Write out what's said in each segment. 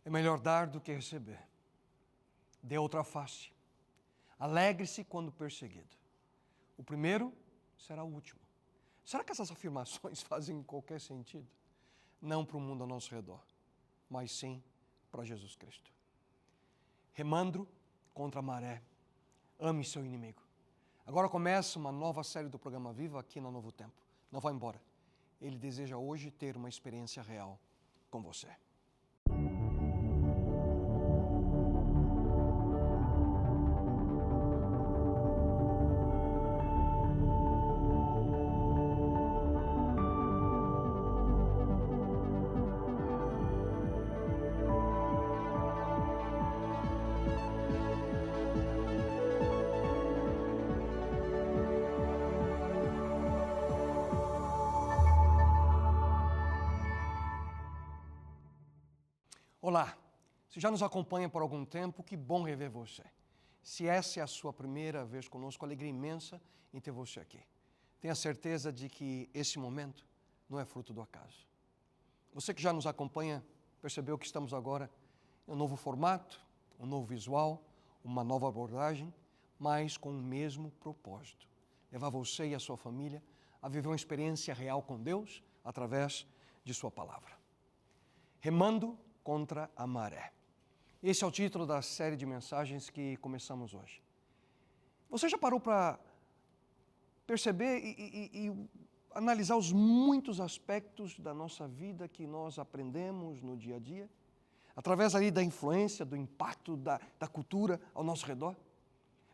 É melhor dar do que receber. Dê outra face. Alegre-se quando perseguido. O primeiro será o último. Será que essas afirmações fazem qualquer sentido? Não para o mundo ao nosso redor, mas sim para Jesus Cristo. Remando contra a maré. Ame seu inimigo. Agora começa uma nova série do programa Viva aqui no Novo Tempo. Não vá embora. Ele deseja hoje ter uma experiência real com você. Olá, se já nos acompanha por algum tempo, que bom rever você. Se essa é a sua primeira vez conosco, alegria imensa em ter você aqui. Tenha certeza de que esse momento não é fruto do acaso. Você que já nos acompanha, percebeu que estamos agora em um novo formato, um novo visual, uma nova abordagem, mas com o mesmo propósito. Levar você e a sua família a viver uma experiência real com Deus através de sua palavra. Remando contra a maré. Esse é o título da série de mensagens que começamos hoje. Você já parou para perceber e analisar os muitos aspectos da nossa vida que nós aprendemos no dia a dia? Através ali da influência, do impacto da cultura ao nosso redor?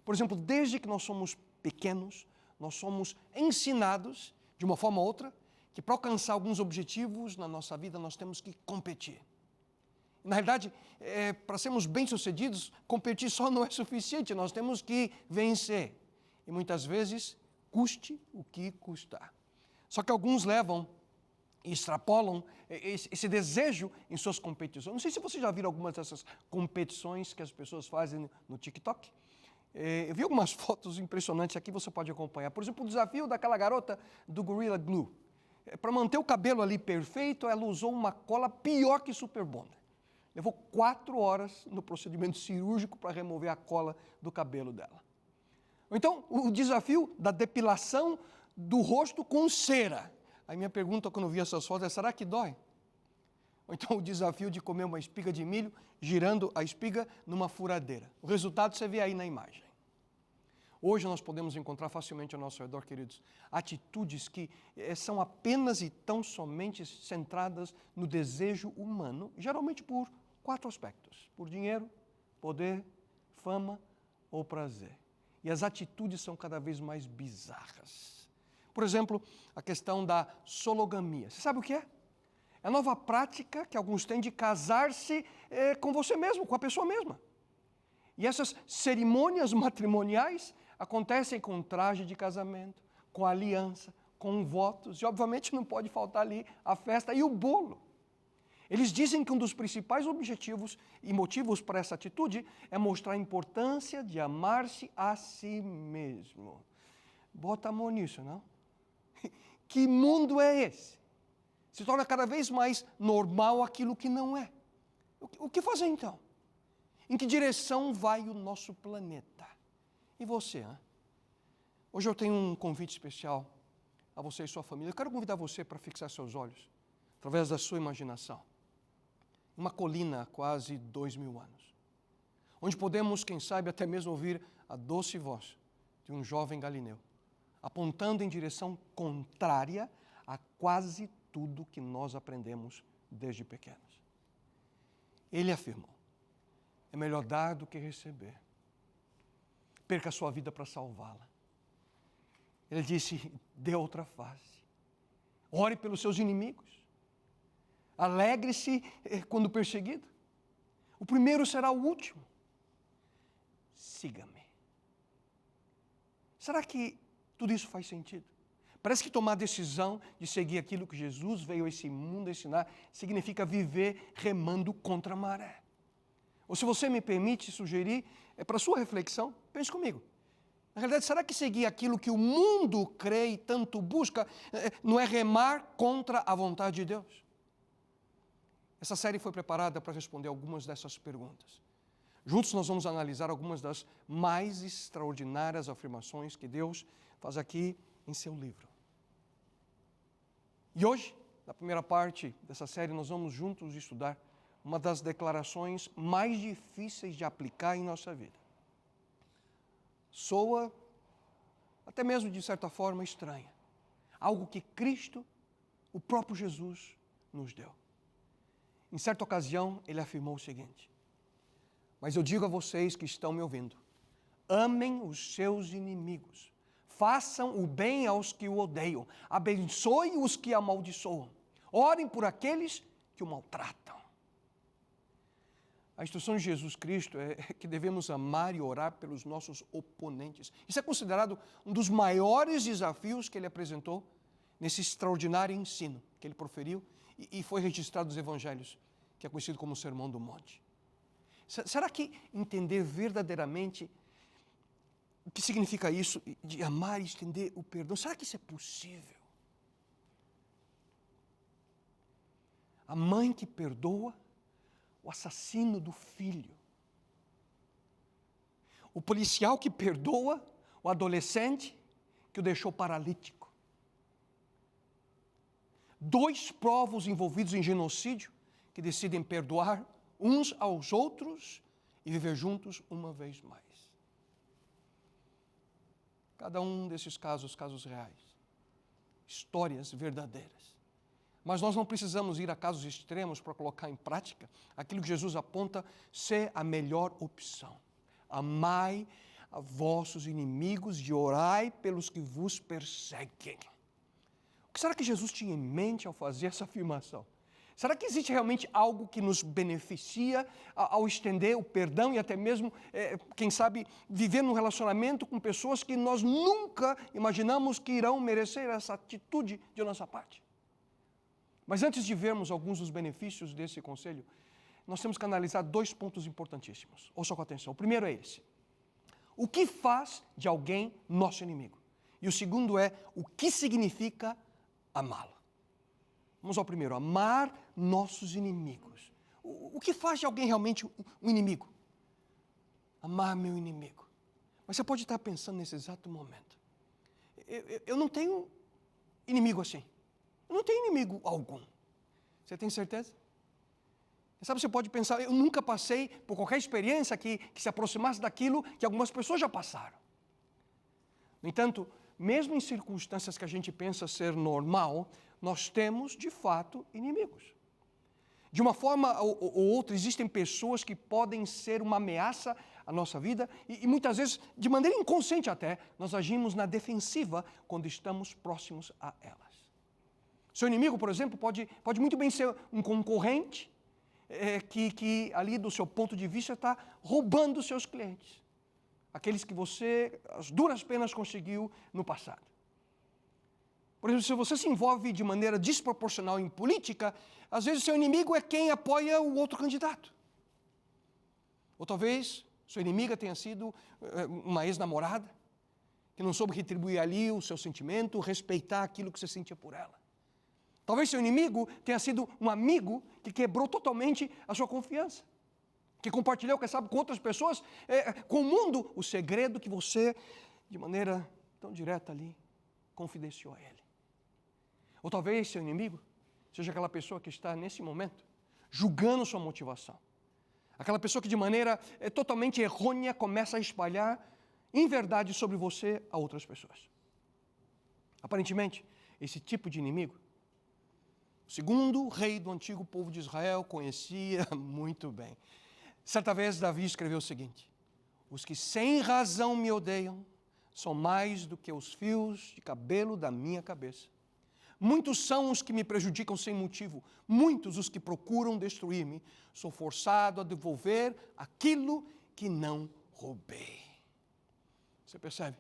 Por exemplo, desde que nós somos pequenos, nós somos ensinados, de uma forma ou outra, que para alcançar alguns objetivos na nossa vida nós temos que competir. Na realidade, para sermos bem-sucedidos, competir só não é suficiente, nós temos que vencer. E muitas vezes, custe o que custar. Só que alguns levam e extrapolam esse desejo em suas competições. Não sei se você já viu algumas dessas competições que as pessoas fazem no TikTok. Eu vi algumas fotos impressionantes aqui, você pode acompanhar. Por exemplo, o desafio daquela garota do Gorilla Glue. Para manter o cabelo ali perfeito, ela usou uma cola pior que Super Bonder. Levou 4 horas no procedimento cirúrgico para remover a cola do cabelo dela. Então, o desafio da depilação do rosto com cera. A minha pergunta quando eu vi essas fotos é, será que dói? Ou então o desafio de comer uma espiga de milho girando a espiga numa furadeira. O resultado você vê aí na imagem. Hoje nós podemos encontrar facilmente ao nosso redor, queridos, atitudes que são apenas e tão somente centradas no desejo humano, geralmente por 4 aspectos: por dinheiro, poder, fama ou prazer. E as atitudes são cada vez mais bizarras. Por exemplo, a questão da sologamia. Você sabe o que é? É a nova prática que alguns têm de casar-se com você mesmo, com a pessoa mesma. E essas cerimônias matrimoniais acontecem com traje de casamento, com aliança, com votos, e obviamente não pode faltar ali a festa e o bolo. Eles dizem que um dos principais objetivos e motivos para essa atitude é mostrar a importância de amar-se a si mesmo. Bota amor nisso, não? Que mundo é esse? Se torna cada vez mais normal aquilo que não é. O que fazer então? Em que direção vai o nosso planeta? E você, hein? Hoje eu tenho um convite especial a você e sua família. Eu quero convidar você para fixar seus olhos, através da sua imaginação, uma colina há quase 2000 anos, onde podemos, quem sabe, até mesmo ouvir a doce voz de um jovem galileu, apontando em direção contrária a quase tudo que nós aprendemos desde pequenos. Ele afirmou: é melhor dar do que receber. Perca a sua vida para salvá-la. Ele disse: dê outra face. Ore pelos seus inimigos. Alegre-se quando perseguido. O primeiro será o último. Siga-me. Será que tudo isso faz sentido? Parece que tomar a decisão de seguir aquilo que Jesus veio a esse mundo ensinar significa viver remando contra a maré. Ou, se você me permite sugerir, para sua reflexão, pense comigo. Na realidade, será que seguir aquilo que o mundo crê e tanto busca não é remar contra a vontade de Deus? Essa série foi preparada para responder algumas dessas perguntas. Juntos nós vamos analisar algumas das mais extraordinárias afirmações que Deus faz aqui em seu livro. E hoje, na primeira parte dessa série, nós vamos juntos estudar uma das declarações mais difíceis de aplicar em nossa vida. Soa, até mesmo de certa forma, estranha. Algo que Cristo, o próprio Jesus, nos deu. Em certa ocasião, ele afirmou o seguinte: mas eu digo a vocês que estão me ouvindo, amem os seus inimigos, façam o bem aos que o odeiam, abençoem os que amaldiçoam, orem por aqueles que o maltratam. A instrução de Jesus Cristo é que devemos amar e orar pelos nossos oponentes. Isso é considerado um dos maiores desafios que ele apresentou nesse extraordinário ensino que ele proferiu e foi registrado nos Evangelhos, que é conhecido como o Sermão do Monte. Será que entender verdadeiramente o que significa isso, de amar e estender o perdão, será que isso é possível? A mãe que perdoa o assassino do filho. O policial que perdoa o adolescente que o deixou paralítico. 2 povos envolvidos em genocídio que decidem perdoar uns aos outros e viver juntos uma vez mais. Cada um desses casos reais, histórias verdadeiras. Mas nós não precisamos ir a casos extremos para colocar em prática aquilo que Jesus aponta ser a melhor opção. Amai a vossos inimigos e orai pelos que vos perseguem. O que será que Jesus tinha em mente ao fazer essa afirmação? Será que existe realmente algo que nos beneficia ao estender o perdão e até mesmo, quem sabe, viver num relacionamento com pessoas que nós nunca imaginamos que irão merecer essa atitude de nossa parte? Mas antes de vermos alguns dos benefícios desse conselho, nós temos que analisar 2 pontos importantíssimos. Ouça com atenção. O primeiro é esse: o que faz de alguém nosso inimigo? E o segundo é o que significa amá-lo. Vamos ao primeiro: amar nossos inimigos. O que faz de alguém realmente um inimigo? Amar meu inimigo. Mas você pode estar pensando nesse exato momento: eu não tenho inimigo assim. Eu não tenho inimigo algum. Você tem certeza? Sabe, você pode pensar: eu nunca passei por qualquer experiência que se aproximasse daquilo que algumas pessoas já passaram. No entanto, mesmo em circunstâncias que a gente pensa ser normal, nós temos, de fato, inimigos. De uma forma ou outra, existem pessoas que podem ser uma ameaça à nossa vida e muitas vezes, de maneira inconsciente até, nós agimos na defensiva quando estamos próximos a elas. Seu inimigo, por exemplo, pode muito bem ser um concorrente que ali, do seu ponto de vista, está roubando os seus clientes. Aqueles que você, às duras penas, conseguiu no passado. Por exemplo, se você se envolve de maneira desproporcional em política, às vezes seu inimigo é quem apoia o outro candidato. Ou talvez sua inimiga tenha sido uma ex-namorada, que não soube retribuir ali o seu sentimento, respeitar aquilo que você sentia por ela. Talvez seu inimigo tenha sido um amigo que quebrou totalmente a sua confiança, que compartilhou, quem sabe, com outras pessoas, com o mundo, o segredo que você, de maneira tão direta ali, confidenciou a ele. Ou talvez seu inimigo seja aquela pessoa que está, nesse momento, julgando sua motivação. Aquela pessoa que, de maneira totalmente errônea, começa a espalhar inverdade sobre você a outras pessoas. Aparentemente, esse tipo de inimigo, segundo o rei do antigo povo de Israel, conhecia muito bem. Certa vez, Davi escreveu o seguinte: os que sem razão me odeiam são mais do que os fios de cabelo da minha cabeça. Muitos são os que me prejudicam sem motivo, muitos os que procuram destruir-me. Sou forçado a devolver aquilo que não roubei. Você percebe?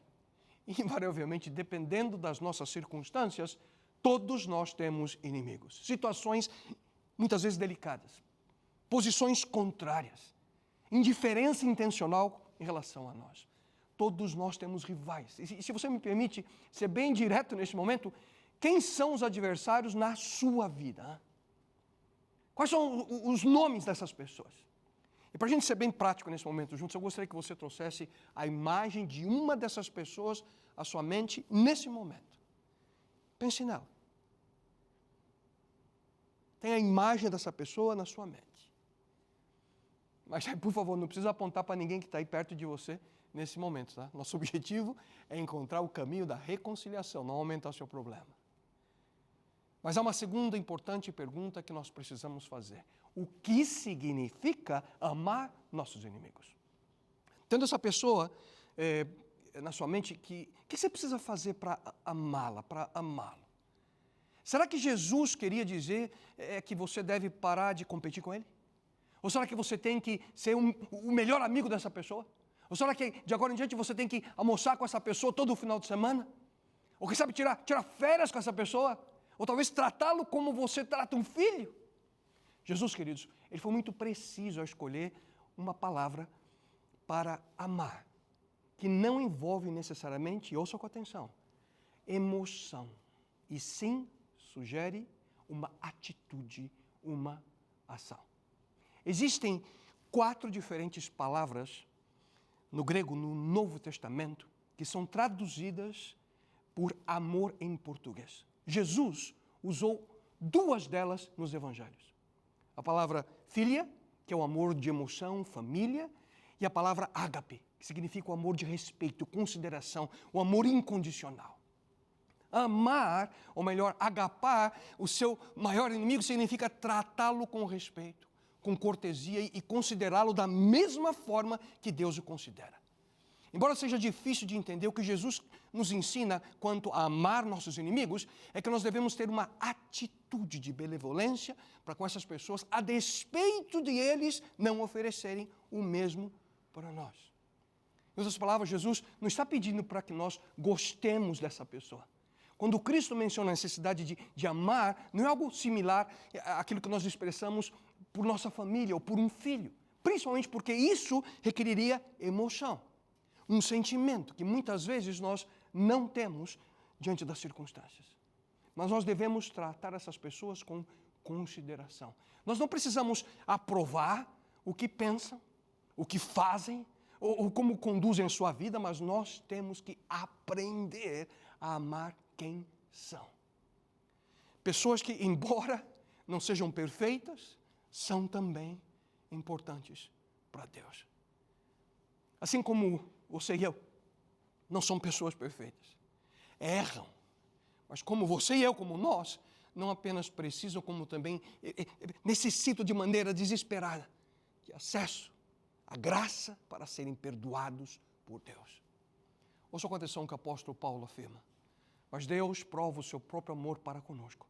Invariavelmente, dependendo das nossas circunstâncias, todos nós temos inimigos. Situações muitas vezes delicadas, posições contrárias, indiferença intencional em relação a nós. Todos nós temos rivais. E se você me permite ser bem direto nesse momento, quem são os adversários na sua vida? Quais são os nomes dessas pessoas? E para a gente ser bem prático nesse momento juntos, eu gostaria que você trouxesse a imagem de uma dessas pessoas à sua mente nesse momento. Pense nela. Tenha a imagem dessa pessoa na sua mente. Mas, por favor, não precisa apontar para ninguém que está aí perto de você nesse momento, tá? Nosso objetivo é encontrar o caminho da reconciliação, não aumentar o seu problema. Mas há uma segunda importante pergunta que nós precisamos fazer. O que significa amar nossos inimigos? Tendo essa pessoa na sua mente, o que você precisa fazer para amá-la, para amá-lo? Será que Jesus queria dizer que você deve parar de competir com ele? Ou será que você tem que ser o melhor amigo dessa pessoa? Ou será que de agora em diante você tem que almoçar com essa pessoa todo o final de semana? Ou quem sabe tirar férias com essa pessoa? Ou talvez tratá-lo como você trata um filho? Jesus, queridos, ele foi muito preciso ao escolher uma palavra para amar, que não envolve necessariamente, ouça com atenção, emoção, e sim sugere uma atitude, uma ação. Existem 4 diferentes palavras no grego, no Novo Testamento, que são traduzidas por amor em português. Jesus usou 2 delas nos evangelhos. A palavra filia, que é o amor de emoção, família, e a palavra ágape, que significa o amor de respeito, consideração, o amor incondicional. Amar, ou melhor, agapar o seu maior inimigo significa tratá-lo com respeito, com cortesia e considerá-lo da mesma forma que Deus o considera. Embora seja difícil de entender, o que Jesus nos ensina quanto a amar nossos inimigos é que nós devemos ter uma atitude de benevolência para com essas pessoas, a despeito de eles não oferecerem o mesmo para nós. Em outras palavras, Jesus não está pedindo para que nós gostemos dessa pessoa. Quando Cristo menciona a necessidade de amar, não é algo similar àquilo que nós expressamos por nossa família ou por um filho. Principalmente porque isso requeriria emoção. Um sentimento que muitas vezes nós não temos diante das circunstâncias. Mas nós devemos tratar essas pessoas com consideração. Nós não precisamos aprovar o que pensam, o que fazem, ou como conduzem a sua vida, mas nós temos que aprender a amar quem são. Pessoas que, embora não sejam perfeitas, são também importantes para Deus. Assim como você e eu não somos pessoas perfeitas, erram, mas como você e eu, como nós, não apenas precisam, como também necessitam de maneira desesperada de acesso à graça para serem perdoados por Deus. Ouça com atenção o que o apóstolo Paulo afirma. Mas Deus prova o seu próprio amor para conosco,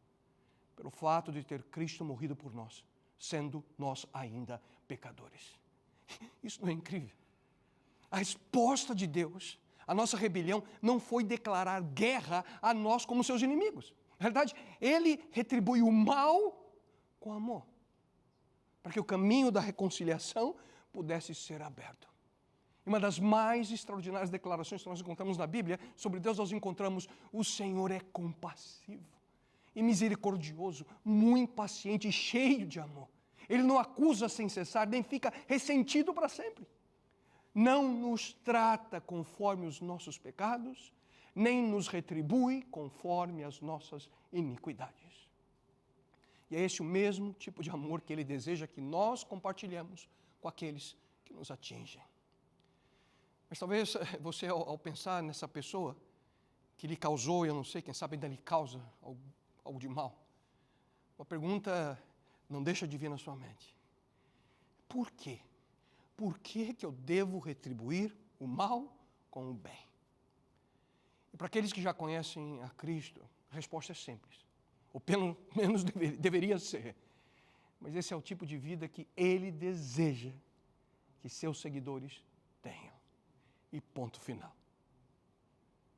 pelo fato de ter Cristo morrido por nós, sendo nós ainda pecadores. Isso não é incrível? A resposta de Deus à nossa rebelião não foi declarar guerra a nós como seus inimigos. Na verdade, Ele retribui o mal com amor, para que o caminho da reconciliação pudesse ser aberto. E uma das mais extraordinárias declarações que nós encontramos na Bíblia sobre Deus, nós encontramos: o Senhor é compassivo e misericordioso, muito paciente e cheio de amor. Ele não acusa sem cessar, nem fica ressentido para sempre. Não nos trata conforme os nossos pecados, nem nos retribui conforme as nossas iniquidades. E é esse o mesmo tipo de amor que Ele deseja que nós compartilhemos com aqueles que nos atingem. Mas talvez você, ao pensar nessa pessoa que lhe causou, eu não sei, quem sabe ainda lhe causa algo de mal, uma pergunta não deixa de vir na sua mente. Por quê? Por que eu devo retribuir o mal com o bem? E para aqueles que já conhecem a Cristo, a resposta é simples. Ou pelo menos deveria ser. Mas esse é o tipo de vida que Ele deseja que seus seguidores tenham. E ponto final.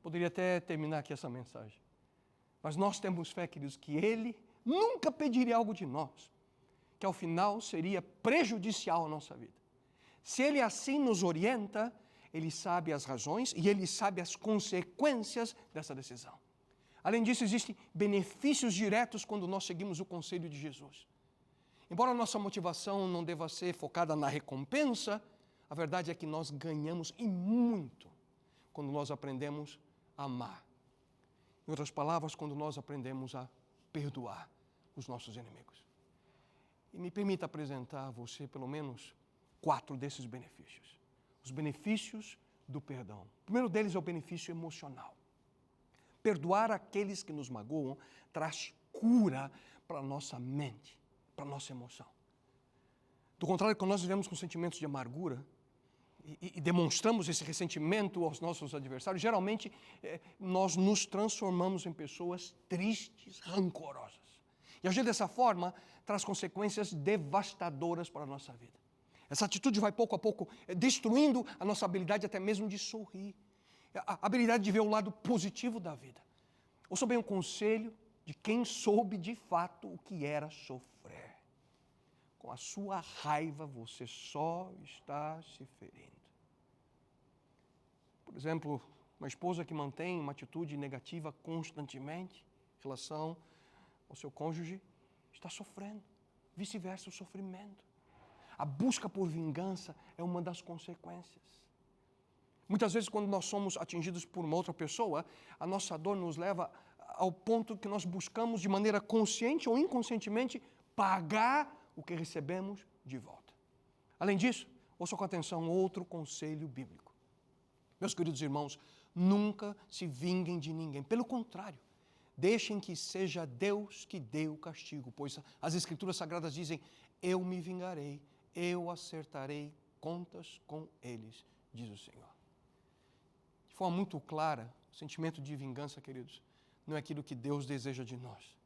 Poderia até terminar aqui essa mensagem. Mas nós temos fé, queridos, que Ele nunca pediria algo de nós, que ao final seria prejudicial à nossa vida. Se Ele assim nos orienta, Ele sabe as razões e Ele sabe as consequências dessa decisão. Além disso, existem benefícios diretos quando nós seguimos o conselho de Jesus. Embora a nossa motivação não deva ser focada na recompensa, a verdade é que nós ganhamos e muito quando nós aprendemos a amar. Em outras palavras, quando nós aprendemos a perdoar os nossos inimigos. E me permita apresentar a você pelo menos 4 desses benefícios. Os benefícios do perdão. O primeiro deles é o benefício emocional. Perdoar aqueles que nos magoam traz cura para a nossa mente, para a nossa emoção. Do contrário, quando nós vivemos com sentimentos de amargura e demonstramos esse ressentimento aos nossos adversários, geralmente nós nos transformamos em pessoas tristes, rancorosas. E agir dessa forma traz consequências devastadoras para a nossa vida. Essa atitude vai pouco a pouco destruindo a nossa habilidade até mesmo de sorrir, a habilidade de ver o lado positivo da vida. Ouça bem o conselho de quem soube de fato o que era sofrer. Com a sua raiva você só está se ferindo. Por exemplo, uma esposa que mantém uma atitude negativa constantemente em relação ao seu cônjuge está sofrendo. Vice-versa, o sofrimento. A busca por vingança é uma das consequências. Muitas vezes, quando nós somos atingidos por uma outra pessoa, a nossa dor nos leva ao ponto que nós buscamos, de maneira consciente ou inconscientemente, pagar o que recebemos de volta. Além disso, ouça com atenção outro conselho bíblico. Meus queridos irmãos, nunca se vinguem de ninguém. Pelo contrário, deixem que seja Deus que dê o castigo, pois as Escrituras Sagradas dizem: eu me vingarei, eu acertarei contas com eles, diz o Senhor. De forma muito clara, o sentimento de vingança, queridos, não é aquilo que Deus deseja de nós.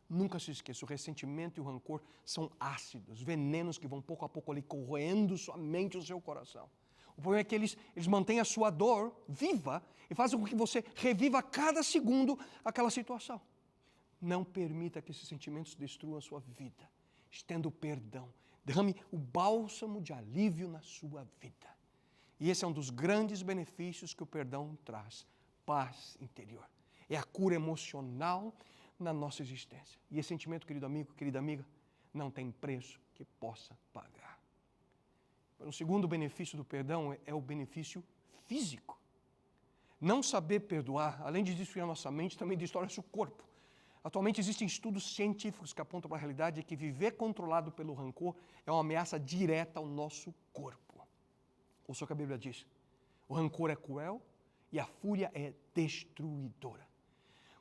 Nunca se esqueça, o ressentimento e o rancor são ácidos, venenos que vão pouco a pouco ali corroendo sua mente e o seu coração. O problema é que eles mantêm a sua dor viva e fazem com que você reviva a cada segundo aquela situação. Não permita que esses sentimentos destruam a sua vida. Estenda o perdão. Derrame o bálsamo de alívio na sua vida. E esse é um dos grandes benefícios que o perdão traz. Paz interior. É a cura emocional na nossa existência. E esse sentimento, querido amigo, querida amiga, não tem preço que possa pagar. O segundo benefício do perdão é o benefício físico. Não saber perdoar, além de destruir a nossa mente, também destrói nosso corpo. Atualmente existem estudos científicos que apontam para a realidade de que viver controlado pelo rancor é uma ameaça direta ao nosso corpo. Ouça o que a Bíblia diz. O rancor é cruel e a fúria é destruidora.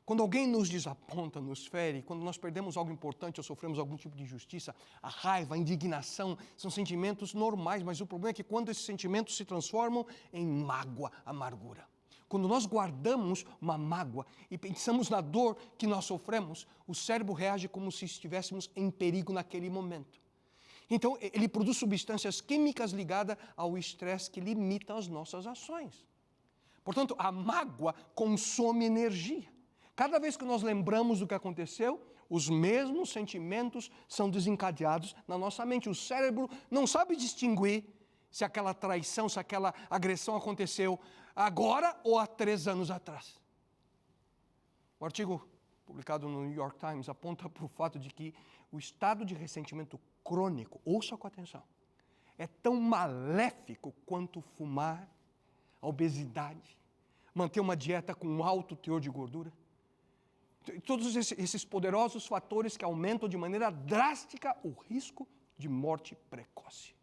Quando alguém nos desaponta, nos fere, quando nós perdemos algo importante ou sofremos algum tipo de injustiça, a raiva, a indignação são sentimentos normais, mas o problema é que quando esses sentimentos se transformam em mágoa, amargura. Quando nós guardamos uma mágoa e pensamos na dor que nós sofremos, o cérebro reage como se estivéssemos em perigo naquele momento. Então, ele produz substâncias químicas ligadas ao estresse que limitam as nossas ações. Portanto, a mágoa consome energia. Cada vez que nós lembramos do que aconteceu, os mesmos sentimentos são desencadeados na nossa mente. O cérebro não sabe distinguir se aquela traição, se aquela agressão aconteceu agora ou há 3 anos atrás. Um artigo publicado no New York Times aponta para o fato de que o estado de ressentimento crônico, ouça com atenção, é tão maléfico quanto fumar, a obesidade, manter uma dieta com alto teor de gordura. Todos esses poderosos fatores que aumentam de maneira drástica o risco de morte precoce.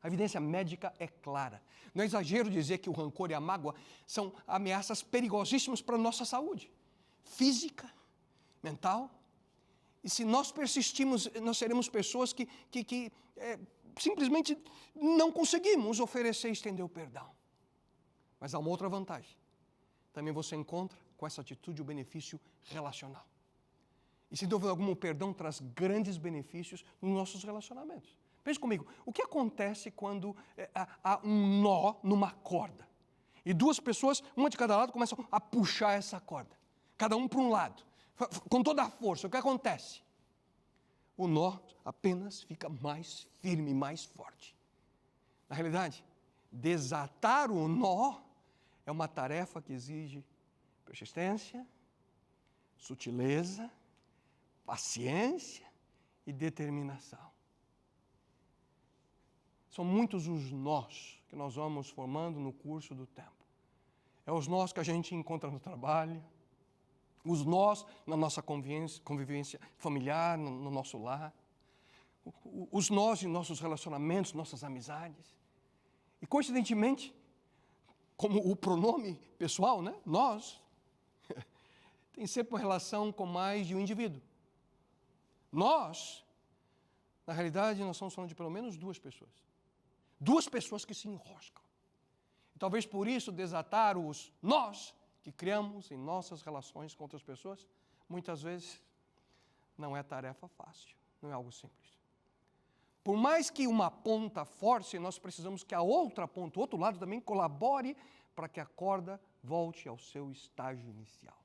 A evidência médica é clara. Não é exagero dizer que o rancor e a mágoa são ameaças perigosíssimas para a nossa saúde física, mental. E se nós persistimos, nós seremos pessoas que simplesmente não conseguimos oferecer e estender o perdão. Mas há uma outra vantagem. Também você encontra com essa atitude o benefício relacional. E sem dúvida alguma, o perdão traz grandes benefícios nos nossos relacionamentos. Pense comigo, o que acontece quando há um nó numa corda? E 2 pessoas, uma de cada lado, começam a puxar essa corda. Cada um para um lado, com toda a força. O que acontece? O nó apenas fica mais firme, mais forte. Na realidade, desatar o nó é uma tarefa que exige persistência, sutileza, paciência e e determinação. São muitos os nós que nós vamos formando no curso do tempo. É os nós que a gente encontra no trabalho, os nós na nossa convivência familiar, no nosso lar, os nós em nossos relacionamentos, nossas amizades. E, coincidentemente, como o pronome pessoal, né? Nós, tem sempre uma relação com mais de um indivíduo. Nós, na realidade, nós estamos falando de pelo menos duas pessoas. Duas pessoas que se enroscam. E talvez por isso desatar os nós que criamos em nossas relações com outras pessoas, muitas vezes não é tarefa fácil, não é algo simples. Por mais que uma ponta force, nós precisamos que a outra ponta, o outro lado também colabore para que a corda volte ao seu estágio inicial.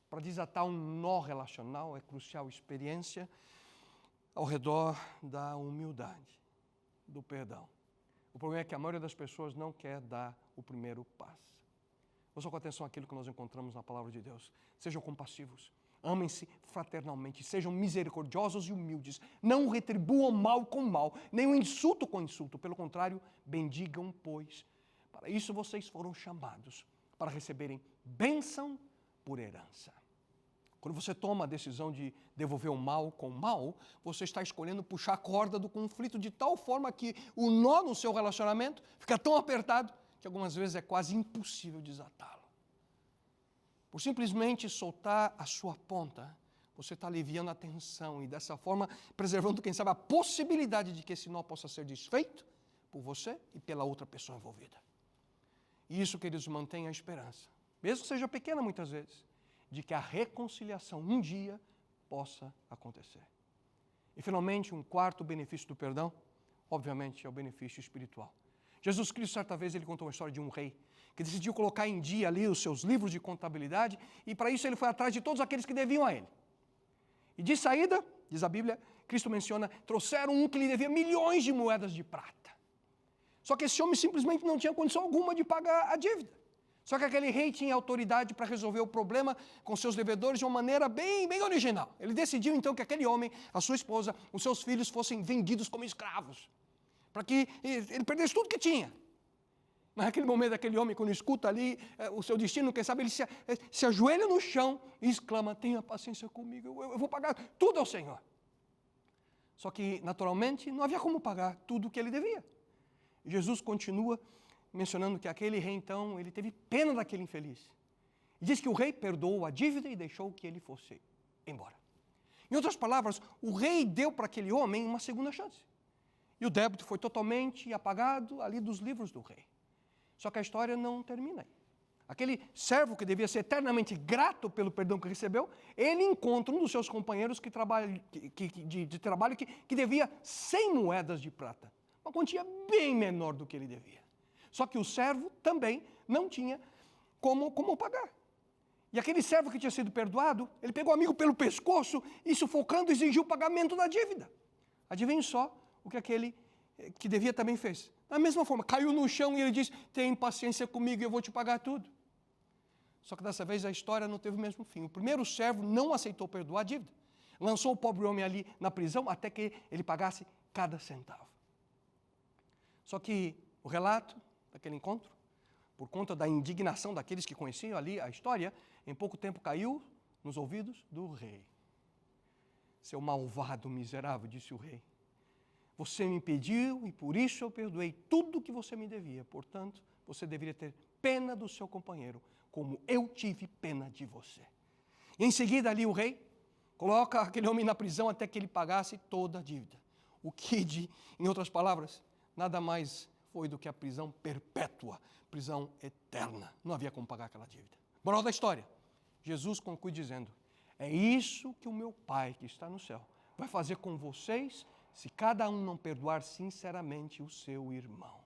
Para desatar um nó relacional é crucial a experiência ao redor da humildade, do perdão. O problema é que a maioria das pessoas não quer dar o primeiro passo. Ouçam com atenção aquilo que nós encontramos na palavra de Deus. Sejam compassivos, amem-se fraternalmente, sejam misericordiosos e humildes. Não retribuam mal com mal, nem o insulto com insulto. Pelo contrário, bendigam, pois. Para isso vocês foram chamados, para receberem bênção por herança. Quando você toma a decisão de devolver o mal com o mal, você está escolhendo puxar a corda do conflito de tal forma que o nó no seu relacionamento fica tão apertado que algumas vezes é quase impossível desatá-lo. Por simplesmente soltar a sua ponta, você está aliviando a tensão e dessa forma preservando, quem sabe, a possibilidade de que esse nó possa ser desfeito por você e pela outra pessoa envolvida. E isso, queridos, mantém a esperança, mesmo que seja pequena muitas vezes, de que a reconciliação um dia possa acontecer. E, finalmente, um quarto benefício do perdão, obviamente, é o benefício espiritual. Jesus Cristo, certa vez, ele contou uma história de um rei que decidiu colocar em dia ali os seus livros de contabilidade e, para isso, ele foi atrás de todos aqueles que deviam a ele. E, de saída, diz a Bíblia, Cristo menciona, trouxeram um que lhe devia milhões de moedas de prata. Só que esse homem simplesmente não tinha condição alguma de pagar a dívida. Só que aquele rei tinha autoridade para resolver o problema com seus devedores de uma maneira bem original. Ele decidiu então que aquele homem, a sua esposa, os seus filhos fossem vendidos como escravos, para que ele perdesse tudo que tinha. Mas naquele momento, aquele homem, quando escuta ali o seu destino, quem sabe ele se ajoelha no chão e exclama, tenha paciência comigo, eu vou pagar tudo ao Senhor. Só que, naturalmente, não havia como pagar tudo o que ele devia. E Jesus continua mencionando que aquele rei, então, ele teve pena daquele infeliz. E diz que o rei perdoou a dívida e deixou que ele fosse embora. Em outras palavras, o rei deu para aquele homem uma segunda chance. E o débito foi totalmente apagado ali dos livros do rei. Só que a história não termina aí. Aquele servo que devia ser eternamente grato pelo perdão que recebeu, ele encontra um dos seus companheiros de trabalho que devia 100 moedas de prata. Uma quantia bem menor do que ele devia. Só que o servo também não tinha como pagar. E aquele servo que tinha sido perdoado, ele pegou o amigo pelo pescoço e, sufocando, exigiu o pagamento da dívida. Adivinhe só o que aquele que devia também fez. Da mesma forma, caiu no chão e ele disse, tenha paciência comigo e eu vou te pagar tudo. Só que dessa vez a história não teve o mesmo fim. O primeiro servo não aceitou perdoar a dívida. Lançou o pobre homem ali na prisão até que ele pagasse cada centavo. Só que o relato daquele encontro, por conta da indignação daqueles que conheciam ali a história, em pouco tempo caiu nos ouvidos do rei. Seu malvado miserável, disse o rei, você me pediu e por isso eu perdoei tudo que você me devia. Portanto, você deveria ter pena do seu companheiro, como eu tive pena de você. E em seguida ali o rei coloca aquele homem na prisão até que ele pagasse toda a dívida. O que, em outras palavras, nada mais foi do que a prisão perpétua, prisão eterna. Não havia como pagar aquela dívida. Moral da história, Jesus conclui dizendo, é isso que o meu Pai que está no céu vai fazer com vocês se cada um não perdoar sinceramente o seu irmão.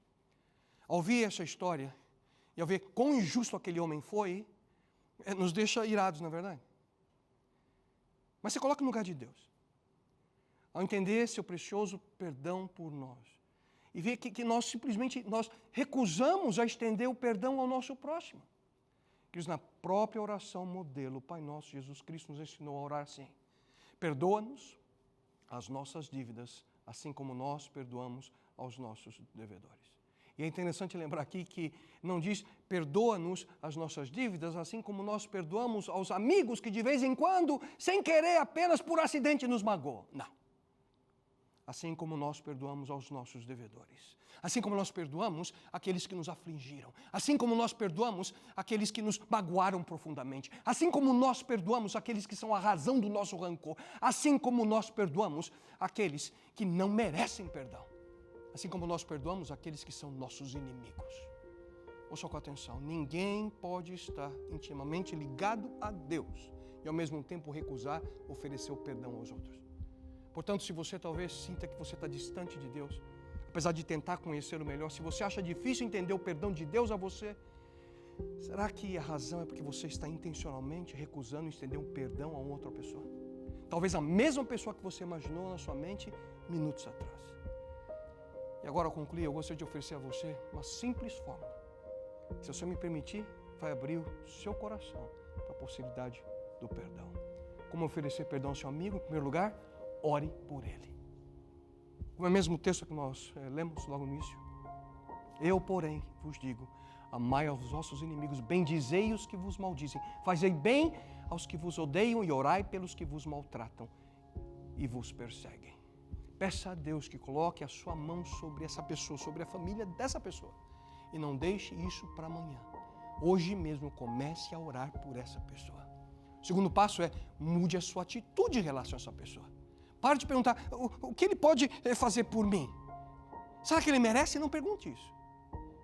Ao ouvir essa história e ao ver quão injusto aquele homem foi, nos deixa irados, não é verdade? Mas se coloca no lugar de Deus. Ao entender seu precioso perdão por nós. E ver que nós simplesmente recusamos a estender o perdão ao nosso próximo. Que na própria oração modelo, o Pai Nosso, Jesus Cristo nos ensinou a orar assim. Perdoa-nos as nossas dívidas, assim como nós perdoamos aos nossos devedores. E é interessante lembrar aqui que não diz perdoa-nos as nossas dívidas, assim como nós perdoamos aos amigos que de vez em quando, sem querer, apenas por acidente nos magoam. Não. Assim como nós perdoamos aos nossos devedores. Assim como nós perdoamos aqueles que nos afligiram. Assim como nós perdoamos aqueles que nos magoaram profundamente. Assim como nós perdoamos aqueles que são a razão do nosso rancor. Assim como nós perdoamos aqueles que não merecem perdão. Assim como nós perdoamos aqueles que são nossos inimigos. Ouça com atenção, ninguém pode estar intimamente ligado a Deus e ao mesmo tempo recusar oferecer o perdão aos outros. Portanto, se você talvez sinta que você está distante de Deus, apesar de tentar conhecê-lo melhor, se você acha difícil entender o perdão de Deus a você, será que a razão é porque você está intencionalmente recusando estender um perdão a uma outra pessoa? Talvez a mesma pessoa que você imaginou na sua mente minutos atrás. E agora, ao concluir, eu gostaria de oferecer a você uma simples fórmula. Se você me permitir, vai abrir o seu coração para a possibilidade do perdão. Como oferecer perdão ao seu amigo? Em primeiro lugar, ore por ele. Como é o mesmo texto que nós lemos logo no início. Eu, porém, vos digo, amai aos vossos inimigos, bendizei os que vos maldizem, fazei bem aos que vos odeiam e orai pelos que vos maltratam e vos perseguem. Peça a Deus que coloque a sua mão sobre essa pessoa, sobre a família dessa pessoa. E não deixe isso para amanhã. Hoje mesmo comece a orar por essa pessoa. O segundo passo é mude a sua atitude em relação a essa pessoa. Pare de perguntar o que ele pode fazer por mim. Será que ele merece? Não pergunte isso.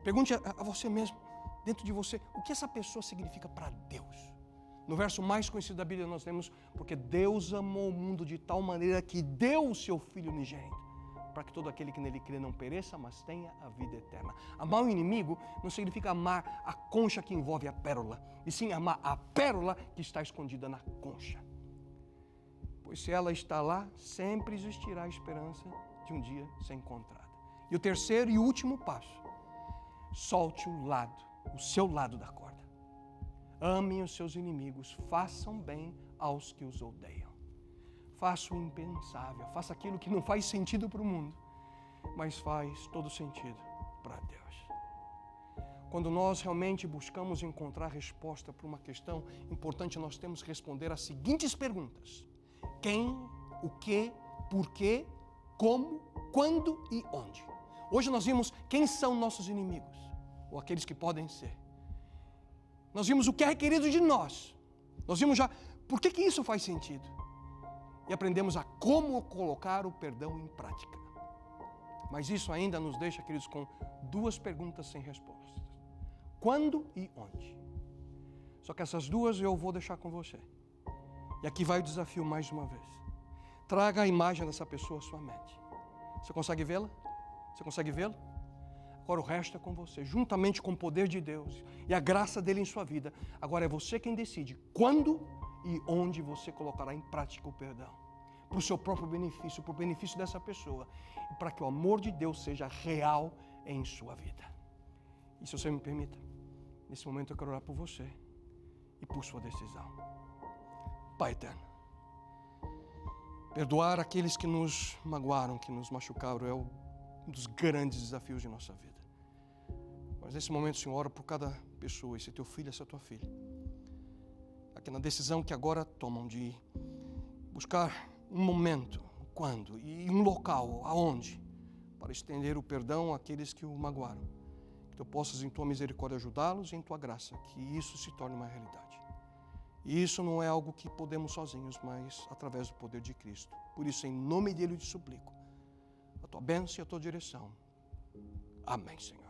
Pergunte a você mesmo, dentro de você, o que essa pessoa significa para Deus. No verso mais conhecido da Bíblia nós temos, porque Deus amou o mundo de tal maneira que deu o seu Filho unigênito, para que todo aquele que nele crê não pereça, mas tenha a vida eterna. Amar o inimigo não significa amar a concha que envolve a pérola, e sim amar a pérola que está escondida na concha. Pois se ela está lá, sempre existirá a esperança de um dia ser encontrada. E o terceiro e último passo, solte o seu lado da corda. Amem os seus inimigos, façam bem aos que os odeiam. Faça o impensável, faça aquilo que não faz sentido para o mundo, mas faz todo sentido para Deus. Quando nós realmente buscamos encontrar resposta para uma questão importante, nós temos que responder as seguintes perguntas: quem, o que, por quê, como, quando e onde. Hoje nós vimos quem são nossos inimigos, ou aqueles que podem ser. Nós vimos o que é requerido de nós. Nós vimos já por que isso faz sentido. E aprendemos a como colocar o perdão em prática. Mas isso ainda nos deixa, queridos, com duas perguntas sem respostas. Quando e onde? Só que essas duas eu vou deixar com você. E aqui vai o desafio mais uma vez. Traga a imagem dessa pessoa à sua mente. Você consegue vê-la? Você consegue vê-lo? Agora o resto é com você, juntamente com o poder de Deus e a graça dele em sua vida. Agora é você quem decide quando e onde você colocará em prática o perdão. Para o seu próprio benefício, para o benefício dessa pessoa. E para que o amor de Deus seja real em sua vida. E se você me permita, nesse momento eu quero orar por você e por sua decisão. Pai eterno, perdoar aqueles que nos magoaram, que nos machucaram, é um dos grandes desafios de nossa vida. Mas nesse momento, Senhor, ora por cada pessoa, esse teu filho, essa tua filha. Aqui na decisão que agora tomam de buscar um momento, quando, e um local, aonde, para estender o perdão àqueles que o magoaram. Que tu possas, em tua misericórdia, ajudá-los e em tua graça, que isso se torne uma realidade. E isso não é algo que podemos sozinhos, mas através do poder de Cristo. Por isso, em nome dele, eu te suplico a tua bênção e a tua direção. Amém, Senhor.